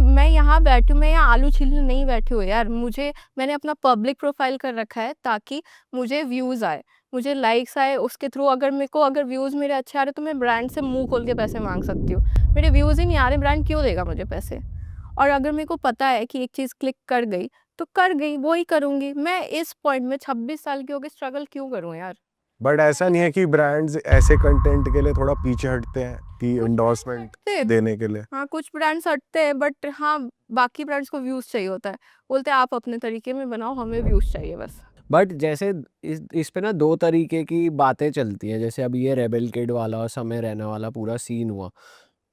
मैं यहाँ बैठी हूँ, मैं यहाँ आलू छीलने नहीं बैठी हूँ यार। मैंने अपना पब्लिक प्रोफ़ाइल कर रखा है ताकि मुझे व्यूज़ आए, मुझे लाइक्स आए, उसके थ्रू अगर व्यूज़ मेरे अच्छे आ रहे तो मैं ब्रांड से मुँह खोल के पैसे माँग सकती हूँ। मेरे व्यूज़ ही नहीं आ रहे, ब्रांड क्यों देगा मुझे पैसे? और अगर मेरे को पता है कि एक चीज़ क्लिक कर गई, तो कर गई, वो ही करूँगी। मैं इस पॉइंट में 26 साल की हो के स्ट्रगल क्यों करूँ यार? बट ऐसा नहीं है कि ब्रांड्स ऐसे कंटेंट के लिए थोड़ा पीछे हटते हैं कि कुछ ब्रांड्स एंडोर्समेंट हटते हैं। देने के लिए? हाँ, कुछ ब्रांड्स हटते हैं बट हाँ, बाकी ब्रांड्स को व्यूज़ चाहिए होता है। बोलते हैं आप अपने तरीके में बनाओ, हमें व्यूज़ चाहिए बस। बट जैसे इस पे ना 2 तरीके की बातें चलती हैं। जैसे अब ये रेबेल किड वाला और समय रैना वाला पूरा सीन हुआ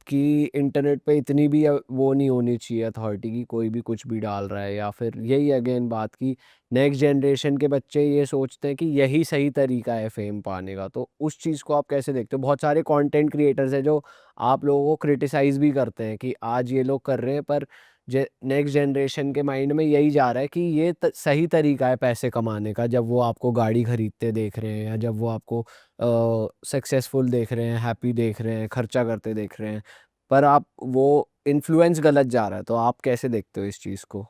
कि इंटरनेट पे इतनी भी वो नहीं होनी चाहिए अथॉरिटी की, कोई भी कुछ भी डाल रहा है, या फिर यही अगेन बात की नेक्स्ट जनरेशन के बच्चे ये सोचते हैं कि यही सही तरीका है फ़ेम पाने का। तो उस चीज़ को आप कैसे देखते हो? बहुत सारे कंटेंट क्रिएटर्स हैं जो आप लोगों को क्रिटिसाइज़ भी करते हैं कि आज ये लोग कर रहे हैं, पर नेक्स्ट जनरेशन के माइंड में यही जा रहा है कि ये सही तरीका है पैसे कमाने का, जब वो आपको गाड़ी खरीदते देख रहे हैं या जब वो आपको सक्सेसफुल देख रहे हैं, हैप्पी देख रहे हैं, खर्चा करते देख रहे हैं, पर आप वो इन्फ्लुएंस गलत जा रहा है। तो आप कैसे देखते हो इस चीज़ को?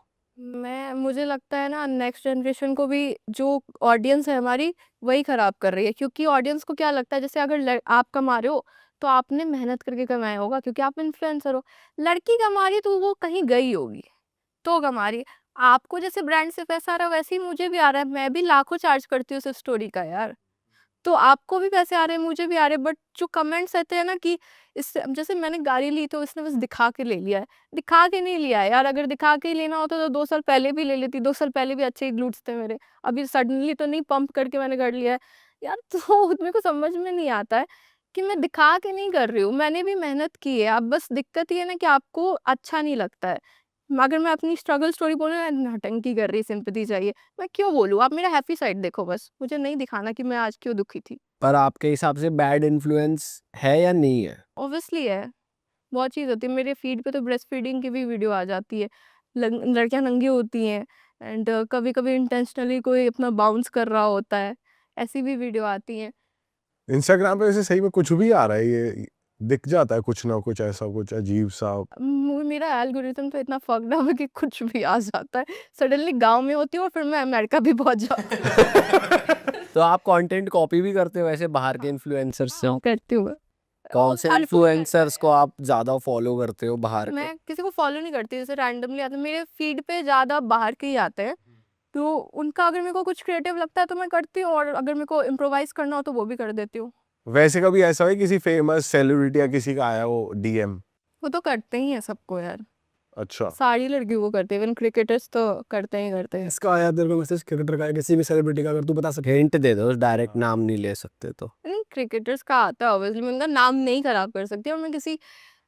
मुझे लगता है ना नेक्स्ट जनरेशन को भी जो ऑडियंस है हमारी वही खराब कर रही है, क्योंकि ऑडियंस को क्या लगता है जैसे अगर आप कमा रहे हो तो आपने मेहनत करके कमाया होगा क्योंकि आप इन्फ्लुएंसर हो। लड़की कमा रही है तो वो कहीं गई होगी तो कमा रही है। आपको जैसे ब्रांड से पैसा आ रहा है वैसे ही मुझे भी आ रहा है, मैं भी लाखों चार्ज करती हूँ सिर्फ स्टोरी का यार। तो आपको भी पैसे आ रहे हैं, मुझे भी आ रहे हैं, बट जो कमेंट्स रहते हैं ना कि इससे जैसे मैंने गाड़ी ली तो इसने बस दिखा के ले लिया है। दिखा के नहीं लिया है यार, अगर दिखा के ही लेना होता तो 2 साल पहले भी ले लेती, 2 साल पहले भी अच्छे ही ग्लूट्स थे मेरे। अभी सडनली तो नहीं पंप करके मैंने कर लिया है। यार तो मेरे को समझ में नहीं आता है कि मैं दिखा के नहीं कर रही हूँ, मैंने भी मेहनत की है। अब बस दिक्कत ये है ना कि आपको अच्छा नहीं लगता है। अगर मैं अपनी स्ट्रगल स्टोरी बोलूँ ना, नौटंकी कर रही, सिंपैथी चाहिए, मैं क्यों बोलूँ? आप मेरा हैप्पी साइड देखो बस, मुझे नहीं दिखाना कि मैं आज क्यों दुखी थी। पर आपके हिसाब से बैड इन्फ्लुएंस है या नहीं है? ऑब्वियसली है, बहुत चीज़ होती है। मेरे फीड पे तो ब्रेस्ट फीडिंग की भी वीडियो आ जाती है। लड़कियाँ नंगी होती हैं एंड कभी-कभी इंटेंशनली कोई अपना बाउंस कर रहा होता है, ऐसी भी वीडियो आती हैं। इंस्टाग्राम पे वैसे सही में कुछ भी आ रहा है, ये दिख जाता है कुछ ना कुछ ऐसा कुछ अजीब सा। मेरा एल्गोरिथम तो इतना फक्ड अप है कि कुछ भी आ जाता है। सडनली गाँव में होती हूँ और फिर मैं अमेरिका भी पहुँच जाती हूँ। तो आप कंटेंट कॉपी भी करते हो वैसे बाहर के इन्फ्लुएंसर्स से? हाँ, करती हूँ मैं। कौन से हर कोई करता इन्फ्लुएंसर्स को है। आप ज़्यादा फॉलो करते हो बाहर के? मैं किसी को फॉलो नहीं करती, जैसे रैंडमली आते हैं मेरे फीड पे, ज़्यादा बाहर के ही आते हैं। तो उनका अगर मेरे को कुछ क्रिएटिव लगता है तो मैं करती हूँ, और अगर मेरे को इम्प्रोवाइज़ करना हो तो वो भी कर देती हूँ। वैसे कभी ऐसा है किसी फेमस सेलिब्रिटी या किसी का आया हो डीएम? वो तो करते ही हैं सबको यार, अच्छा। सारी लड़कियों को करते हैं, इवन क्रिकेटर्स तो करते ही करते हैं। इसका आया तेरे को मैसेज क्रिकेटर का या किसी भी सेलिब्रिटी का, अगर तू बता सके? हिंट दे दो, डायरेक्ट नाम नहीं ले सकते तो। नहीं, क्रिकेटर्स का आता है ऑब्वियसली, मैं उनका नाम नहीं खराब कर सकती, और मैं किसी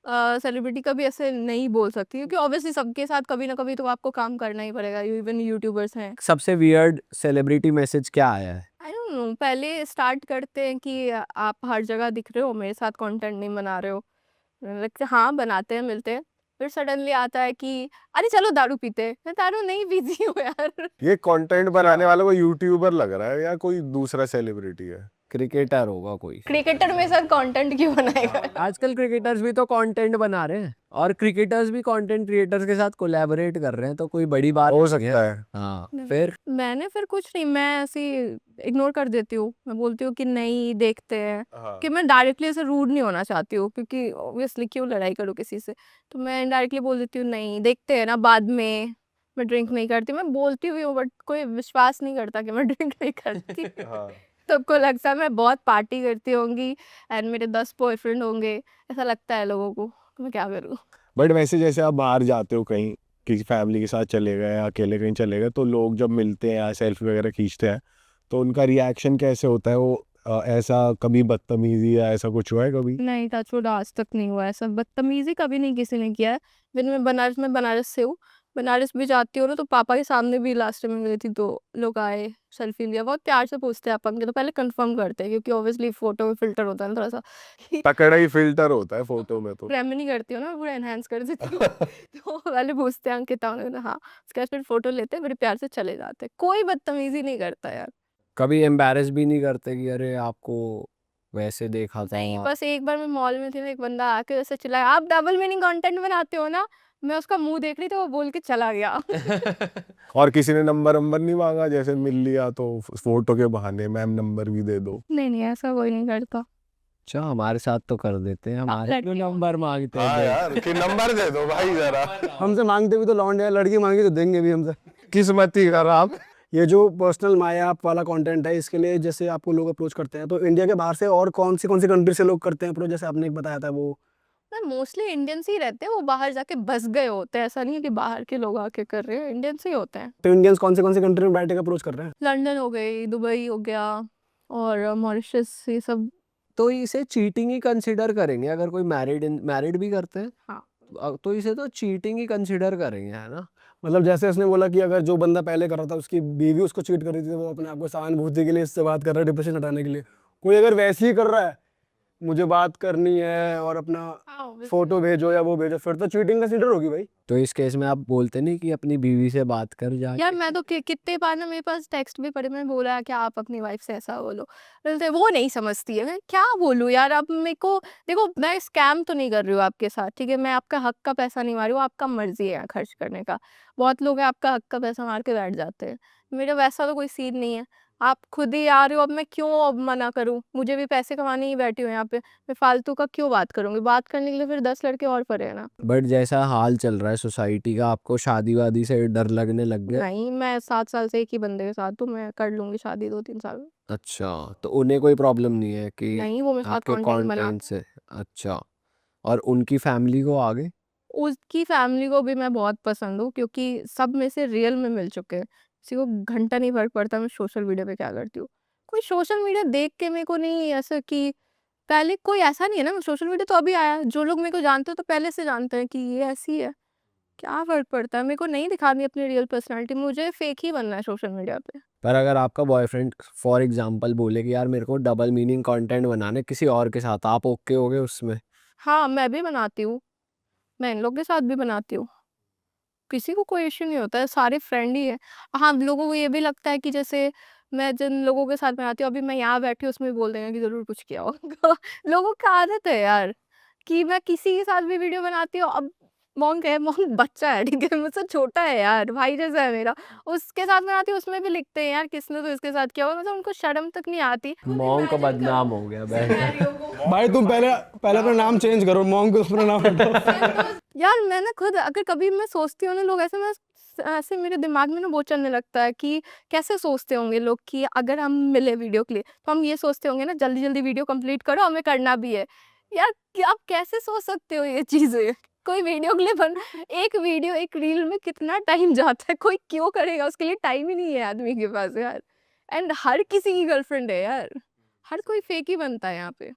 सेलिब्रिटी का भी ऐसे नहीं बोल सकती क्योंकि ऑब्वियसली सबके साथ कभी ना कभी तो आपको काम करना ही पड़ेगा, इवन यूट्यूबर्स हैं। सबसे वियर्ड सेलिब्रिटी मैसेज क्या आया है? आई डोंट नो, पहले स्टार्ट करते हैं कि आप हर जगह दिख रहे हो, मेरे साथ कंटेंट नहीं बना रहे हो। लगता है हाँ बनाते हैं, मिलते हैं। फिर सडनली आता है कि अरे चलो दारू पीते हैं। मैं दारू नहीं पीती हूँ यार। ये कंटेंट बनाने वाला कोई यूट्यूबर लग रहा है या कोई दूसरा सेलिब्रिटी है? क्रिकेटर होगा कोई। क्रिकेटर मेरे साथ कंटेंट क्यों बनाएगा? आजकल क्रिकेटर्स भी तो कंटेंट बना रहे हैं, और क्रिकेटर्स भी कंटेंट क्रिएटर्स के साथ कोलैबोरेट कर रहे हैं, तो कोई बड़ी बात हो नहीं है। सकता है। हाँ, फिर मैंने फिर कुछ नहीं, मैं ऐसे इग्नोर कर देती हूँ। मैं बोलती हूँ कि नहीं देखते हैं, हाँ। कि मैं डायरेक्टली ऐसे रूड नहीं होना चाहती हूँ क्योंकि ऑब्वियसली क्यों लड़ाई करूँ किसी से। तो मैं इनडायरेक्टली बोल देती हूँ नहीं देखते हैं ना बाद में। मैं ड्रिंक नहीं करती, मैं बोलती हुई हूँ बट कोई विश्वास नहीं करता कि मैं ड्रिंक नहीं करती। हाँ। सबको लगता है मैं बहुत पार्टी करती होंगी एंड मेरे 10 बॉयफ्रेंड होंगे, ऐसा लगता है लोगों को, तो मैं क्या करूँ। बट वैसे जैसे आप बाहर जाते हो कहीं, किसी फैमिली के साथ चले गए या अकेले कहीं चले गए, तो लोग जब मिलते हैं या सेल्फी वगैरह खींचते हैं तो उनका रिएक्शन कैसे होता है? वो ऐसा कभी बदतमीजी या ऐसा कुछ हुआ है कभी? नहीं, टचवुड आज तक नहीं हुआ ऐसा, बदतमीजी कभी नहीं किसी ने किया है। फिर मैं बनारस से हूँ, बनारस भी जाती हूँ ना तो पापा के सामने भी लास्ट टाइम मैं गई थी तो लोग आए, सेल्फी लिया, बहुत प्यार से पूछते हैं आप अंकल, तो पहले कंफर्म करते हैं क्योंकि ऑब्वियसली फोटो में फिल्टर होता है ना थोड़ा सा। तकड़ा ही फिल्टर होता है फोटो में तो। प्रेम नहीं करती हूँ ना, पूरा एनहांस कर देती हूँ। तो पहले पूछते हैं अंकिता, उन्होंने हाँ, उसके बाद फिर फोटो लेते हैं, बड़े प्यार से चले जाते हैं, कोई बदतमीजी नहीं करता यार। कभी एम्बैरेस भी नहीं करते कि अरे आपको वैसे देखा था? नहीं, बस एक बार मैं मॉल में थी ना, एक बंदा आके ऐसे चिल्लाया, आप डबल मीनिंग कंटेंट बनाते हो ना, मैं उसका मुँह देख रही थी, वो बोल के चला गया। और किसी ने नंबर नहीं मांगा, जैसे मिल लिया तो फोटो के बहाने मैम नंबर भी दे दो। नहीं, ऐसा कोई नहीं करता। अच्छा, हमारे साथ तो कर देते हैं, हमारे क्यों लड़कियों नंबर मांगते हैं हाँ फिर? यार कि नंबर दे दो भाई जरा। हमसे मांगते भी तो लौंडे हैं, लड़की मांगी तो देंगे भी हमसे। किस्मती खराब। ये जो पर्सनल माया ऐप वाला कंटेंट है, इसके लिए जैसे आपको लोग अप्रोच करते हैं, तो इंडिया के बाहर से और कौन सी कंट्री से लोग करते हैं अप्रोच? जैसे आपने एक बताया था वो ना मोस्टली इंडियंस ही रहते हैं, वो बाहर जाके बस गए होते हैं, ऐसा नहीं है कि बाहर के लोग आके कर रहे हैं, इंडियंस ही होते हैं। तो इंडियंस कौन सी कंट्री में बैठ के अप्रोच कर रहे हैं? लंदन हो गई, दुबई हो गया और मॉरिशस, ये सब। तो इसे चीटिंग ही कंसिडर करेंगे अगर कोई मैरिड भी करते हैं? हाँ। तो इसे तो चीटिंग ही कंसिडर करेंगे, है ना? मतलब जैसे उसने बोला कि अगर जो बंदा पहले कर रहा था उसकी बीवी उसको चीट कर रही थी, तो वो अपने आप को सहानुभूति के लिए इससे बात कर रहा है, डिप्रेशन हटाने के लिए। कोई अगर वैसे ही कर रहा है, मुझे बात करनी है और अपना हाँ, फोटो भेजो या वो भेजो, फिर तो चीटिंग कंसिडर होगी भाई। तो इस केस में आप बोलते नहीं कि अपनी बीवी से बात कर यार जाके? मैं तो कितने बार ना मेरे पास टेक्स्ट भी पड़े, मैंने बोला कि आप अपनी वाइफ से ऐसा बोलो, बोलते वो नहीं समझती है। मैं क्या बोलूँ यार, अब मेरे को देखो, मैं स्कैम तो नहीं कर रही हूँ आपके साथ, ठीक है, मैं आपका हक का पैसा नहीं मार रही हूँ, आपका मर्जी है खर्च करने का। बहुत लोग हैं आपका हक का पैसा मार के बैठ जाते हैं, मेरा वैसा तो कोई सीन नहीं है। आप खुद ही आ रहे हो, अब मैं क्यों अब मना करूँ? मुझे भी पैसे कमाने ही बैठी हूँ यहाँ पे, मैं फालतू का क्यों बात करूँगी? बात करने के लिए फिर 10 लड़के और पड़े हैं ना। बट जैसा हाल चल रहा है सोसाइटी का, आपको शादी वादी से डर लगने लग गया? नहीं, मैं 7 साल से एक ही बंदे के साथ हूँ, मैं कर लूँगी शादी 2-3 साल में। अच्छा, तो उन्हें कोई प्रॉब्लम नहीं है कि नहीं, वो मेरे साथ आपके कंटेंट कंटेंट बनाते से? अच्छा, और उनकी फैमिली को आगे? उसकी फैमिली को भी मैं बहुत पसंद हूँ, क्योंकि सब में से रियल में मिल चुके हैं। किसी को घंटा नहीं फ़र्क पड़ता मैं सोशल मीडिया पे क्या करती हूँ। कोई सोशल मीडिया देख के मेरे को नहीं ऐसा कि पहले कोई ऐसा नहीं है ना, सोशल मीडिया तो अभी आया है। जो लोग मेरे को जानते हैं तो पहले से जानते हैं कि ये ऐसी है। क्या फ़र्क पड़ता है? मेरे को नहीं दिखानी अपनी रियल पर्सनैलिटी, मुझे फ़ेक ही बनना है सोशल मीडिया पे। पर अगर आपका बॉयफ्रेंड फॉर एग्जांपल बोले कि यार मेरे को डबल मीनिंग कंटेंट बनाने किसी और के साथ, आप ओके होगे उसमें? हाँ, मैं भी बनाती हूँ। मैं इन लोग के साथ भी बनाती हूँ। किसी को कोई इश्यू नहीं होता है, सारे फ्रेंड ही हैं। हाँ, लोगों को ये भी लगता है कि जैसे मैं जिन लोगों के साथ बनाती हूँ, अभी मैं यहाँ बैठी हूँ, उसमें भी बोल देंगे कि ज़रूर कुछ किया होगा। लोगों की आदत है यार, कि मैं किसी के साथ भी वीडियो बनाती हूँ। अब मोंग बच्चा है, ठीक है? मुझसे छोटा है यार, भाई जैसा है मेरा। उसके साथ बनाती हूँ, उसमें भी लिखते हैं यार किसने तो इसके साथ किया होगा, मतलब उनको शर्म तक नहीं आती। मॉन्ग का बदनाम हो गया बैठ। भाई तुम पहले पहले अपना नाम चेंज करो, मॉन्ग को अपना नाम हटाओ। यार मैं ना खुद अगर कभी मैं सोचती हूँ ना, लोग ऐसे, मैं ऐसे मेरे दिमाग में ना वो चलने लगता है कि कैसे सोचते होंगे लोग कि अगर हम मिले वीडियो के लिए तो हम ये सोचते होंगे ना, जल्दी जल्दी वीडियो कंप्लीट करो, हमें करना भी है। यार आप कैसे सोच सकते हो ये चीजें? कोई वीडियो के लिए एक वीडियो, एक रील में कितना टाइम जाता है, कोई क्यों करेगा? उसके लिए टाइम ही नहीं है आदमी के पास यार। एंड हर किसी की गर्लफ्रेंड है यार, हर कोई फेक ही बनता है यहाँ पे।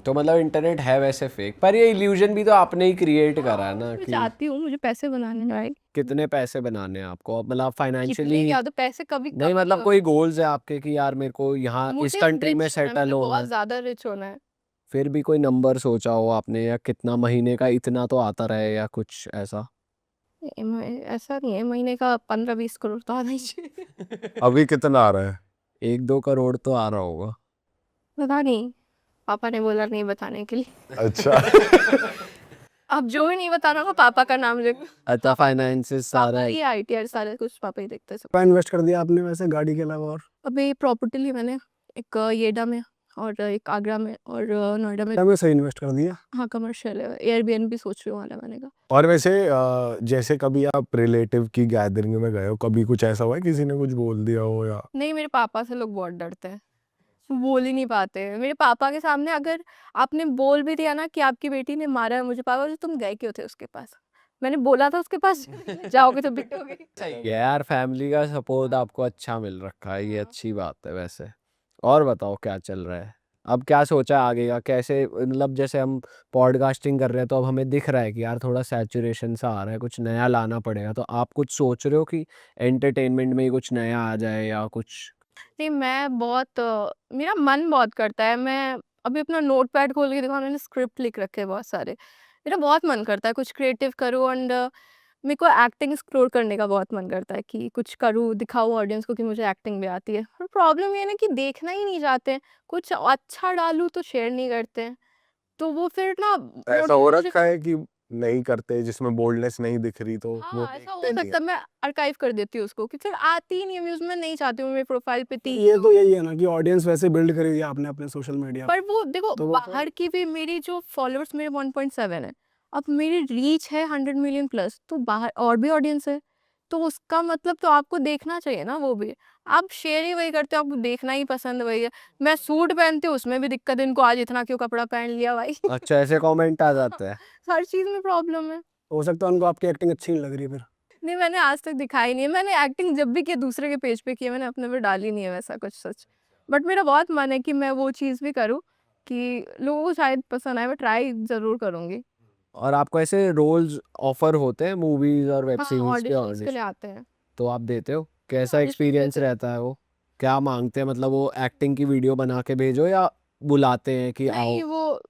तो मतलब इंटरनेट है वैसे फेक, पर ये इल्यूजन भी तो आपने ही क्रिएट करा है ना मैं कि चाहती हूँ मुझे पैसे बनाने हैं भाई। कितने पैसे बनाने हैं आपको, मतलब कितने फाइनेंशियली? क्या, तो पैसे कभी नहीं, मतलब कोई गोल्स है आपके कि यार मेरे को यहाँ इस मुझे कंट्री में रिच होना है, सेटल मुझे होना बहुत है? ज्यादा रिच होना है। फिर भी कोई नंबर सोचा हो आपने, या कितना महीने का इतना तो आता रहे या कुछ ऐसा? ऐसा नहीं है, महीने का 15-20 करोड़ तो आना ही चाहिए। अभी कितना आ रहा है? 1-2 करोड़ तो आ रहा होगा। पता नहीं, पापा ने बोला नहीं बताने के लिए। अच्छा। अब जो भी नहीं बताना होगा पापा का नाम लेकर। अच्छा, फाइनेंसिस सारा पापा है। ही आईटीआर सारा कुछ पापा ही देखते हैं सब। क्या इन्वेस्ट कर दिया आपने वैसे गाड़ी के अलावा और? अभी प्रॉपर्टी ली मैंने, एक येडा में और एक आगरा में और नोएडा में। क्या मैं सही इन्वेस्ट कर दिया? हाँ, कमर्शियल है, एयरबीएनबी सोच रही हूँ वाला मैंने कहा। और वैसे जैसे कभी आप रिलेटिव की गैदरिंग में गए हो, कभी कुछ ऐसा हुआ है किसी ने कुछ बोल दिया हो या? नहीं, मेरे पापा से लोग बहुत डरते हैं, बोल ही नहीं पाते हैं। मेरे पापा के सामने अगर आपने बोल भी दिया ना कि आपकी बेटी ने मारा है मुझे, पापा बोले तुम गए क्यों थे उसके पास? मैंने बोला था उसके पास जाओगे तो पिटोगे। सही है यार, फैमिली का सपोर्ट आपको अच्छा मिल रखा है, ये अच्छी बात है वैसे। और बताओ क्या चल रहा है? अब क्या सोचा है आगे का, कैसे, मतलब जैसे हम पॉडकास्टिंग कर रहे हैं तो अब हमें दिख रहा है कि यार थोड़ा सैचुरेशन सा आ रहा है, कुछ नया लाना पड़ेगा, तो आप कुछ सोच रहे हो कि एंटरटेनमेंट में ही कुछ नया आ जाए या कुछ? नहीं, मैं बहुत मेरा मन बहुत करता है, मैं अभी अपना नोटपैड खोल के दिखाऊँ, मैंने स्क्रिप्ट लिख रखे हैं बहुत सारे। मेरा बहुत मन करता है कुछ क्रिएटिव करूँ एंड मेरे को एक्टिंग एक्सप्लोर करने का बहुत मन करता है कि कुछ करूँ, दिखाऊँ ऑडियंस को कि मुझे एक्टिंग भी आती है। पर प्रॉब्लम ये है ना कि देखना ही नहीं चाहते हैं, कुछ अच्छा डालूँ तो शेयर नहीं करते हैं। तो वो फिर ना ऐसा हो मोटिवेशन। रखा है कि नहीं करते, जिसमें बोल्डनेस नहीं दिख रही, तो वो हाँ, ऐसा हो देखते नहीं सकता है। है, मैं आर्काइव कर देती हूँ उसको क्योंकि फिर आती ही नहीं है व्यूज़, मैं नहीं चाहती हूँ मेरे प्रोफाइल पे तो 30 ये तो यही है ना कि ऑडियंस वैसे बिल्ड करी हुई है आपने अपने सोशल मीडिया पर पे, वो देखो तो वो फिर बाहर की भी मेरी जो फॉलोअर्स मेरे 1.7 है, अब मेरी रीच है 100 मिलियन प्लस, तो बाहर और भी ऑडियंस है, तो उसका मतलब तो आपको देखना चाहिए ना वो भी। आप शेयर ही वही करते हो, आपको देखना ही पसंद वही है। मैं सूट पहनती हूँ उसमें भी दिक्कत है, इनको आज इतना क्यों कपड़ा पहन लिया भाई। अच्छा, ऐसे कमेंट आ जाते हैं। हर चीज़ में प्रॉब्लम है। हो सकता है उनको आपकी एक्टिंग अच्छी नहीं लग रही फिर। नहीं, मैंने आज तक दिखाई नहीं है। मैंने एक्टिंग जब भी की दूसरे के पेज पे की है, मैंने अपने पे डाली नहीं है वैसा कुछ सच। बट मेरा बहुत मन है कि मैं वो चीज़ भी करूँ कि लोगों को शायद पसंद आए, मैं ट्राई ज़रूर करूँगी। और आपको ऐसे रोल्स ऑफर होते हैं मूवीज और वेब हाँ, सीरीज के ऑडिशंस के ऑडिशन, लिए आते हैं। तो आप देते हो? हाँ, कैसा ऑडिशंस एक्सपीरियंस देते हैं। रहता है वो? क्या मांगते हैं, मतलब वो एक्टिंग की वीडियो बना के भेजो या बुलाते हैं कि आओ? नहीं, वो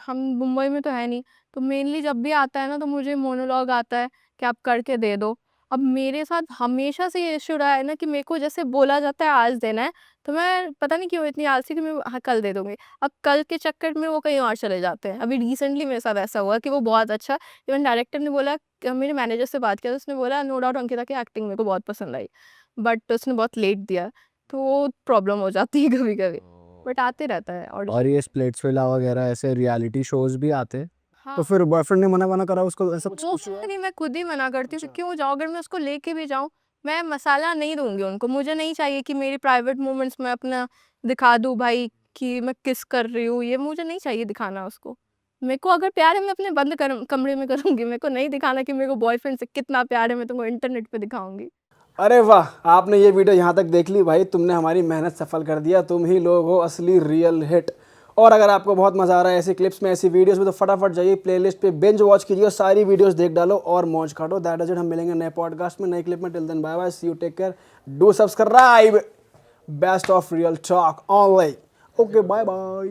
हम मुंबई में तो है नहीं, तो मेनली जब भी आता है ना तो मुझे मोनोलॉग आता है कि आप करके दे दो। अब मेरे साथ हमेशा से ये इश्यू रहा है ना कि मेरे को जैसे बोला जाता है आज देना है, तो मैं पता नहीं क्यों इतनी आलसी कि मैं हाँ, कल दे दूँगी। अब कल के चक्कर में वो कहीं और चले जाते हैं। अभी रिसेंटली मेरे साथ ऐसा हुआ कि वो बहुत अच्छा, इवन डायरेक्टर ने बोला, मेरे मैनेजर से बात किया तो उसने बोला नो डाउट अंकिता की एक्टिंग मेरे को बहुत पसंद आई। बट उसने बहुत लेट दिया, तो वो प्रॉब्लम हो जाती है कभी-कभी। बट आते रहता है और ऑडिशन। ये स्प्लिट्सविला वगैरह ऐसे रियलिटी शोज भी आते हैं? हाँ, तो फिर बॉयफ्रेंड ने मना करा उसको, ऐसा कुछ वो कुछ हुआ? नहीं, मैं खुद ही मना करती हूँ कि अच्छा। क्यों जाऊँ, अगर मैं उसको लेके भी जाऊँ, मैं मसाला नहीं दूँगी उनको। मुझे नहीं चाहिए कि मेरी प्राइवेट मोमेंट्स में अपना दिखा दूँ भाई कि मैं किस कर रही हूँ, ये मुझे नहीं चाहिए दिखाना उसको। मेरे को अगर प्यार है मैं अपने बंद कमरे में करूँगी, मेरे को नहीं दिखाना कि मेरे को बॉयफ्रेंड से कितना प्यार है, मैं तुमको इंटरनेट पे दिखाऊँगी। अरे वाह, आपने ये वीडियो यहाँ तक देख ली भाई, तुमने हमारी मेहनत सफल कर दिया, तुम ही लोग हो असली रियल हिट। और अगर आपको बहुत मजा आ रहा है ऐसी क्लिप्स में, ऐसी वीडियोस में, तो फटाफट जाइए प्लेलिस्ट पे बिंज वॉच कीजिए और सारी वीडियोस देख डालो और मौज काटो। दैट इज इट, हम मिलेंगे नए पॉडकास्ट में, नए क्लिप में। Till then bye bye, see you, take care, do subscribe, best of real talk online. Okay, bye bye.